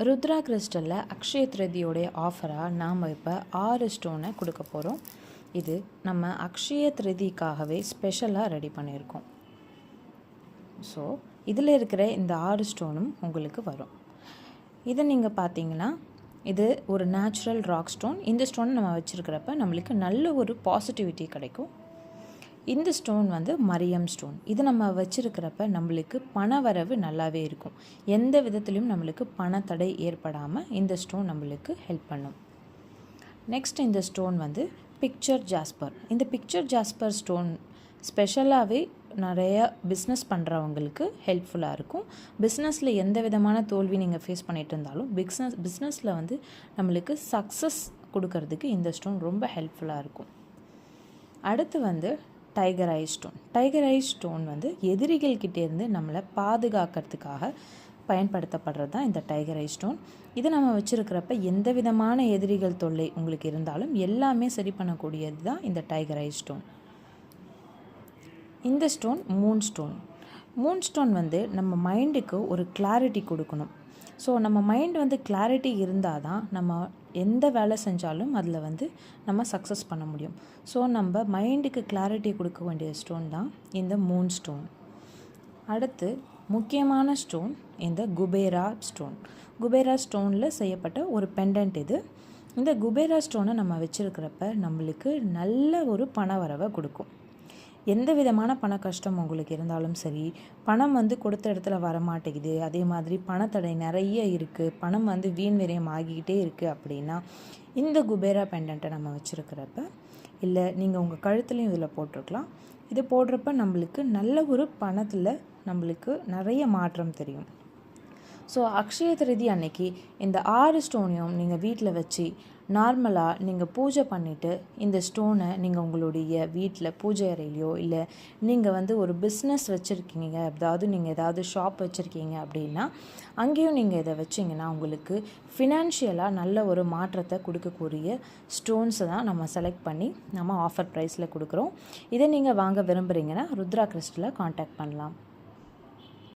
ருத்ரா கிறிஸ்டலில் அக்ஷய திருதியோடைய ஆஃபராக நாம் இப்போ 6 ஸ்டோனை கொடுக்க போகிறோம். இது நம்ம அக்ஷய திருதிக்காகவே ஸ்பெஷலாக ரெடி பண்ணியிருக்கோம். ஸோ இதில் இருக்கிற இந்த 6 ஸ்டோனும் உங்களுக்கு வரும். இதை நீங்கள் பார்த்தீங்கன்னா இது ஒரு நேச்சுரல் ராக் ஸ்டோன். இந்த ஸ்டோன் நம்ம வச்சுருக்கிறப்ப நம்மளுக்கு நல்ல ஒரு பாசிட்டிவிட்டி கிடைக்கும். இந்த ஸ்டோன் வந்து மரியம் ஸ்டோன். இது நம்ம வச்சுருக்கிறப்ப நம்மளுக்கு பண வரவு நல்லாவே இருக்கும். எந்த விதத்துலையும் நம்மளுக்கு பணத்தடை ஏற்படாமல் இந்த ஸ்டோன் நம்மளுக்கு ஹெல்ப் பண்ணும். நெக்ஸ்ட் இந்த ஸ்டோன் வந்து பிக்சர் ஜாஸ்பர். இந்த பிக்சர் ஜாஸ்பர் ஸ்டோன் ஸ்பெஷலாகவே நிறைய பிஸ்னஸ் பண்ணுறவங்களுக்கு ஹெல்ப்ஃபுல்லாக இருக்கும். பிஸ்னஸில் எந்த விதமான தோல்வி நீங்கள் ஃபேஸ் பண்ணிகிட்டு இருந்தாலும் பிஸ்னஸில் வந்து நம்மளுக்கு சக்ஸஸ் கொடுக்கறதுக்கு இந்த ஸ்டோன் ரொம்ப ஹெல்ப்ஃபுல்லாக இருக்கும். அடுத்து வந்து டைகர் ஐ ஸ்டோன். டைகர் ஐ ஸ்டோன் வந்து எதிரிகள்கிட்டேருந்து நம்மளை பாதுகாக்கிறதுக்காக பயன்படுத்தப்படுறது தான் இந்த டைகர் ஐ ஸ்டோன். இது நம்ம வச்சுருக்கிறப்ப எந்த விதமான எதிரிகள் தொல்லை உங்களுக்கு இருந்தாலும் எல்லாமே சரி பண்ணக்கூடியது தான் இந்த டைகர் ஐ ஸ்டோன். இந்த stone Moon stone. Moon stone வந்து நம்ம மைண்டுக்கு ஒரு கிளாரிட்டி கொடுக்கணும். ஸோ நம்ம மைண்ட் வந்து கிளாரிட்டி இருந்தால் தான் நம்ம எந்த வேலை செஞ்சாலும் அதில் வந்து நம்ம சக்ஸஸ் பண்ண முடியும். ஸோ நம்ம மைண்டுக்கு கிளாரிட்டி கொடுக்க வேண்டிய ஸ்டோன் தான் இந்த மூன் ஸ்டோன். அடுத்து முக்கியமான ஸ்டோன் இந்த குபேரா ஸ்டோன். குபேரா ஸ்டோனில் செய்யப்பட்ட ஒரு பெண்டன்ட் இது. இந்த குபேரா ஸ்டோனை நம்ம வச்சுருக்கிறப்ப நம்மளுக்கு நல்ல ஒரு பண வரவை கொடுக்கும். எந்த விதமான பண கஷ்டம் உங்களுக்கு இருந்தாலும் சரி, பணம் வந்து கொடுத்த இடத்துல வரமாட்டேங்குது, அதே மாதிரி பணத்தடை நிறைய இருக்குது, பணம் வந்து வீண் விரயம் ஆகிக்கிட்டே இருக்குது அப்படின்னா இந்த குபேரா பெண்டன்ட்டை நம்ம வச்சுருக்கிறப்ப, இல்லை நீங்கள் உங்கள் கழுத்துலையும் இதில் போட்டிருக்கலாம். இது போடுறப்ப நம்மளுக்கு நல்ல ஒரு பணத்தில் நம்மளுக்கு நிறைய மாற்றம் தெரியும். ஸோ அக்ஷய திருதி அன்னைக்கு இந்த 6 ஸ்டோனையும் நீங்கள் வீட்டில் வச்சு நார்மலாக நீங்கள் பூஜை பண்ணிவிட்டு இந்த ஸ்டோனை நீங்கள் உங்களுடைய வீட்டில் பூஜை அறையிலையோ, இல்லை நீங்கள் வந்து ஒரு பிஸ்னஸ் வச்சுருக்கீங்க, அதாவது நீங்கள் ஏதாவது ஷாப் வச்சுருக்கீங்க அப்படின்னா அங்கேயும் நீங்கள் இதை வச்சிங்கன்னா உங்களுக்கு ஃபினான்ஷியலாக நல்ல ஒரு மாற்றத்தை கொடுக்கக்கூடிய ஸ்டோன்ஸை தான் நம்ம செலக்ட் பண்ணி நம்ம ஆஃபர் ப்ரைஸில் கொடுக்குறோம். இதை நீங்கள் வாங்க விரும்புகிறீங்கன்னா ருத்ரா கிறிஸ்டலை காண்டாக்ட் பண்ணலாம்.